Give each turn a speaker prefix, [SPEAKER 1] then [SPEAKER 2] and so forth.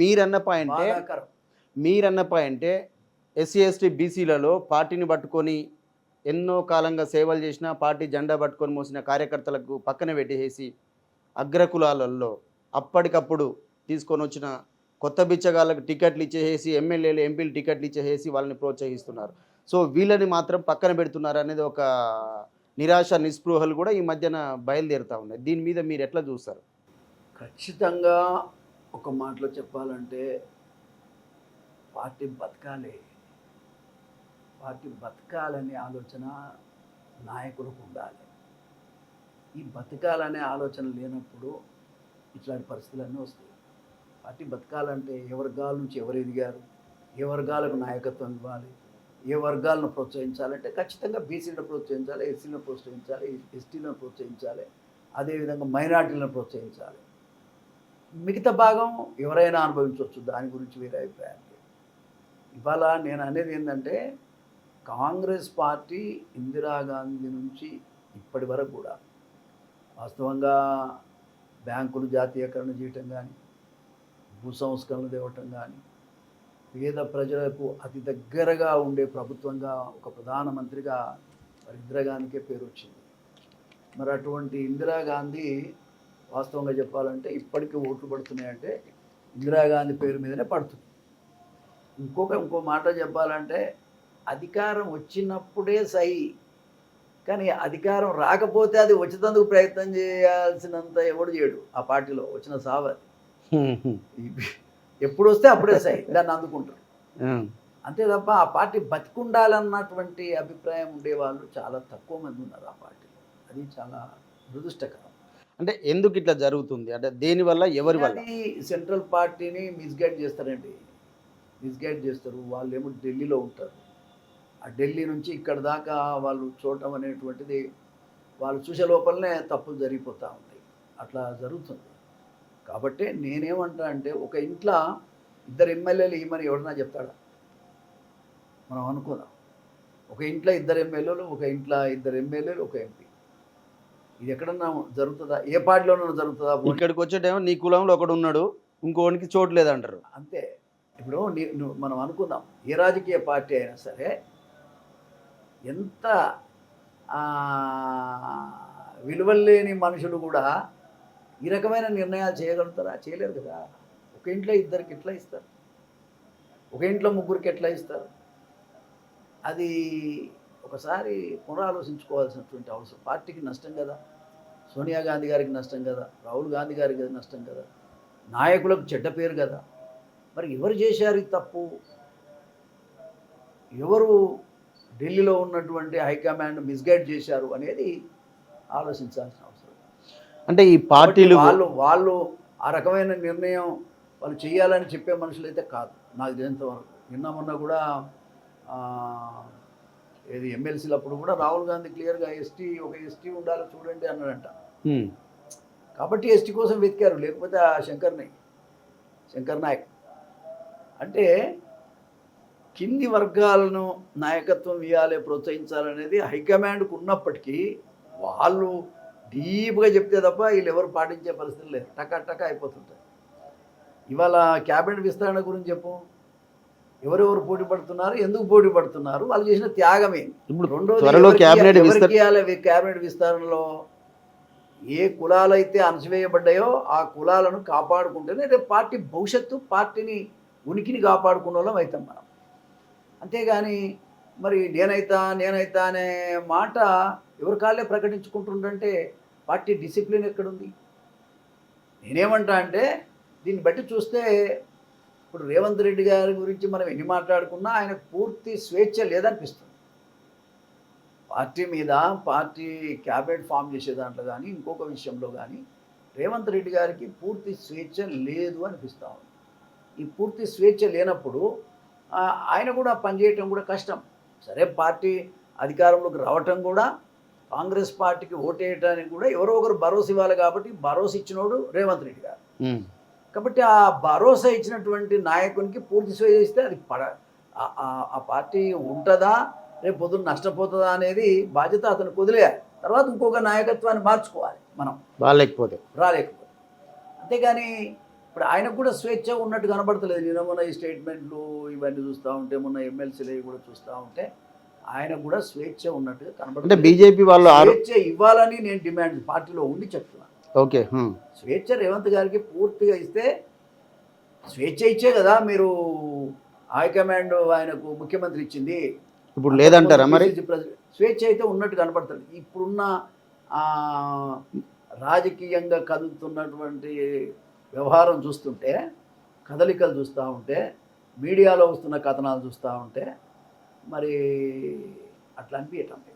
[SPEAKER 1] మీరన్న పాయింటే SC ST బీసీలలో పార్టీని పట్టుకొని ఎన్నో కాలంగా సేవలు చేసిన పార్టీ జెండా పట్టుకొని మోసిన కార్యకర్తలకు పక్కన పెట్టేసి అగ్రకులాలలో అప్పటికప్పుడు తీసుకొని వచ్చిన కొత్త బిచ్చగాళ్ళకు టికెట్లు ఇచ్చేసి ఎమ్మెల్యేలు ఎంపీలు టికెట్లు ఇచ్చేసి వాళ్ళని ప్రోత్సహిస్తున్నారు. సో వీళ్ళని మాత్రం పక్కన పెడుతున్నారు అనేది ఒక నిరాశ నిస్పృహలు కూడా ఈ మధ్యన బయలుదేరుతూ ఉన్నాయి. దీని మీద మీరు ఎట్లా చూస్తారు?
[SPEAKER 2] ఖచ్చితంగా ఒక మాటలో చెప్పాలంటే పార్టీ బతకాలనే ఆలోచన నాయకులకు ఉండాలి. ఈ బతకాలనే ఆలోచన లేనప్పుడు ఇట్లాంటి పరిస్థితులన్నీ వస్తాయి. పార్టీ బతకాలంటే ఏ వర్గాల నుంచి ఎవరు ఎదిగారు, ఏ వర్గాలకు నాయకత్వం ఇవ్వాలి, ఏ వర్గాలను ప్రోత్సహించాలంటే ఖచ్చితంగా బీసీలను ప్రోత్సహించాలి, ఎస్సీలను ప్రోత్సహించాలి, ఎస్టీలను ప్రోత్సహించాలి, అదేవిధంగా మైనార్టీలను ప్రోత్సహించాలి. మిగతా భాగం ఎవరైనా అనుభవించవచ్చు, దాని గురించి వేరే అభిప్రాయం లేదు. ఇవాళ నేను అనేది ఏంటంటే కాంగ్రెస్ పార్టీ ఇందిరాగాంధీ నుంచి ఇప్పటి వరకు కూడా వాస్తవంగా బ్యాంకులు జాతీయకరణ చేయటం కానీ, భూ సంస్కరణలు తేవటం కానీ, పేద ప్రజలకు అతి దగ్గరగా ఉండే ప్రభుత్వంగా ఒక ప్రధానమంత్రిగా మరి ఇందిరాగాంధీకే పేరు వచ్చింది. మరి అటువంటి ఇందిరాగాంధీ వాస్తవంగా చెప్పాలంటే ఇప్పటికీ ఓట్లు పడుతున్నాయంటే ఇందిరాగాంధీ పేరు మీదనే పడుతుంది. ఇంకో మాట చెప్పాలంటే అధికారం వచ్చినప్పుడే సై, కానీ అధికారం రాకపోతే అది వచ్చేందుకు ప్రయత్నం చేయాల్సినంత ఎవడు చేయడు. ఆ పార్టీలో వచ్చిన సావది ఎప్పుడు వస్తే అప్పుడే సై దాన్ని అందుకుంటారు అంతే తప్ప ఆ పార్టీ బతికుండాలన్నటువంటి అభిప్రాయం ఉండేవాళ్ళు చాలా తక్కువ మంది ఉన్నారు ఆ పార్టీలో. అది చాలా దురదృష్టకరం.
[SPEAKER 1] అంటే ఎందుకు ఇట్లా జరుగుతుంది అంటే దేనివల్ల ఎవరి వల్ల?
[SPEAKER 2] సెంట్రల్ పార్టీని మిస్గైడ్ చేస్తారండి, మిస్గైడ్ చేస్తారు. వాళ్ళు ఏమో ఢిల్లీలో ఉంటారు, ఆ ఢిల్లీ నుంచి ఇక్కడ దాకా వాళ్ళు చూడటం అనేటువంటిది వాళ్ళు చూసే లోపలనే తప్పులు జరిగిపోతూ ఉంటాయి. అట్లా జరుగుతుంది. కాబట్టి నేనేమంటా అంటే ఒక ఇంట్లో ఇద్దరు ఎమ్మెల్యేలు ఇవ్వమని ఎవడన్నా చెప్తాడా? మనం అనుకుందాం, ఒక ఇంట్లో ఇద్దరు ఎమ్మెల్యేలు, ఒక ఇంట్లో ఇద్దరు ఎమ్మెల్యేలు, ఒక ఎంపీ. ఇది ఎక్కడన్నా జరుగుతుందా? ఏ పార్టీలోనూ జరుగుతుందా?
[SPEAKER 1] ఇక్కడికి వచ్చేటేమో నీ కులంలో ఒకడు ఉన్నాడు, ఇంకోనికి చోటు లేదంటారు.
[SPEAKER 2] అంతే. ఇప్పుడు మనం అనుకుందాం, ఏ రాజకీయ పార్టీ అయినా సరే ఎంత విలువలేని మనుషులు కూడా ఈ రకమైన నిర్ణయాలు చేయగలుగుతారా? చేయలేరు కదా. ఒక ఇంట్లో ఇద్దరికి ఎట్లా ఇస్తారు, ఒక ఇంట్లో ముగ్గురికి ఎట్లా ఇస్తారు? అది ఒకసారి పునరాలోచించుకోవాల్సినటువంటి అవసరం. పార్టీకి నష్టం కదా, సోనియా గాంధీ గారికి నష్టం కదా, రాహుల్ గాంధీ గారికి నష్టం కదా, నాయకులకు చెడ్డ పేరు కదా. మరి ఎవరు చేశారు ఈ తప్పు? ఎవరు ఢిల్లీలో ఉన్నటువంటి హైకమాండ్ మిస్గైడ్ చేశారు అనేది ఆలోచించాల్సిన అవసరం.
[SPEAKER 1] అంటే ఈ పార్టీలు
[SPEAKER 2] వాళ్ళు ఆ రకమైన నిర్ణయం వాళ్ళు చేయాలని చెప్పే మనుషులు అయితే కాదు నాకు తెలిసినంతవరకు. నిన్న కూడా ఏది ఎమ్మెల్సీలప్పుడు కూడా రాహుల్ గాంధీ క్లియర్గా ఒక ఎస్టీ ఉండాలి చూడండి అన్నాడంట. కాబట్టి ఎస్టీ కోసం వెతికారు, లేకపోతే ఆ శంకర్ నాయక్ అంటే కింది వర్గాలను నాయకత్వం ఇవ్వాలి, ప్రోత్సహించాలనేది హైకమాండ్కు ఉన్నప్పటికీ వాళ్ళు డీప్గా చెప్తే తప్ప వీళ్ళు ఎవరు పాటించే పరిస్థితులు లేదు, టక అయిపోతుంటాయి. ఇవాళ క్యాబినెట్ విస్తరణ గురించి చెప్పు, ఎవరెవరు పోటీ పడుతున్నారు, ఎందుకు పోటీ పడుతున్నారు, వాళ్ళు చేసిన త్యాగమే. రెండోది క్యాబినెట్ విస్తరణలో ఏ కులాలైతే అణచివేయబడ్డాయో ఆ కులాలను కాపాడుకుంటేనే రేపు పార్టీ భవిష్యత్తు, పార్టీని ఉనికిని కాపాడుకునే వాళ్ళం అవుతాం మనం. అంతేగాని మరి నేనైతా అనే మాట ఎవరి కాళ్ళే ప్రకటించుకుంటుండంటే పార్టీ డిసిప్లిన్ ఎక్కడుంది? నేనేమంటా అంటే దీన్ని బట్టి చూస్తే ఇప్పుడు రేవంత్ రెడ్డి గారి గురించి మనం ఎన్ని మాట్లాడుకున్నా ఆయనకు పూర్తి స్వేచ్ఛ లేదనిపిస్తుంది. పార్టీ మీద, పార్టీ క్యాబినెట్ ఫామ్ చేసే దాంట్లో కానీ ఇంకొక విషయంలో కానీ రేవంత్ రెడ్డి గారికి పూర్తి స్వేచ్ఛ లేదు అనిపిస్తూ ఉంది. ఈ పూర్తి స్వేచ్ఛ లేనప్పుడు ఆయన కూడా పనిచేయటం కూడా కష్టం. సరే, పార్టీ అధికారంలోకి రావటం కూడా, కాంగ్రెస్ పార్టీకి ఓటేయటానికి కూడా ఎవరో ఒకరు భరోసా ఇవ్వాలి. కాబట్టి భరోసా ఇచ్చినోడు రేవంత్ రెడ్డి గారు. కాబట్టి ఆ భరోసా ఇచ్చినటువంటి నాయకునికి పూర్తి స్వేచ్ఛ ఇస్తే అది ఆ పార్టీ ఉంటుందా, రేపు పొద్దున్న నష్టపోతుందా అనేది బాధ్యత అతనికి వదిలేయాలి. తర్వాత ఇంకొక నాయకత్వాన్ని మార్చుకోవాలి మనం రాలేకపోతే. అంతేగాని ఇప్పుడు ఆయనకు కూడా స్వేచ్ఛ ఉన్నట్టు కనబడతలేదు. నిన్న మొన్న ఈ స్టేట్మెంట్లు ఇవన్నీ చూస్తూ ఉంటే, మొన్న ఎమ్మెల్సీలు కూడా చూస్తూ ఉంటే ఆయనకు కూడా స్వేచ్ఛ ఉన్నట్టుగా
[SPEAKER 1] అంటే
[SPEAKER 2] కనబడుతుంది.
[SPEAKER 1] బీజేపీ వాళ్ళు
[SPEAKER 2] స్వేచ్ఛ ఇవ్వాలని నేను డిమాండ్ పార్టీలో ఉండి చెప్తున్నాను.
[SPEAKER 1] ఓకే.
[SPEAKER 2] స్వేచ్ఛ రేవంత్ గారికి పూర్తిగా ఇస్తే, స్వేచ్ఛ ఇచ్చే కదా మీరు హైకమాండ్ ఆయనకు ముఖ్యమంత్రి ఇచ్చింది.
[SPEAKER 1] ఇప్పుడు లేదంటారా మరి?
[SPEAKER 2] స్వేచ్ఛ అయితే ఉన్నట్టు కనపడుతుంది. ఇప్పుడున్న రాజకీయంగా కదులుతున్నటువంటి వ్యవహారం చూస్తుంటే, కదలికలు చూస్తూ ఉంటే, మీడియాలో వస్తున్న కథనాలు చూస్తూ ఉంటే మరి అట్లా అనిపించటం లేదు.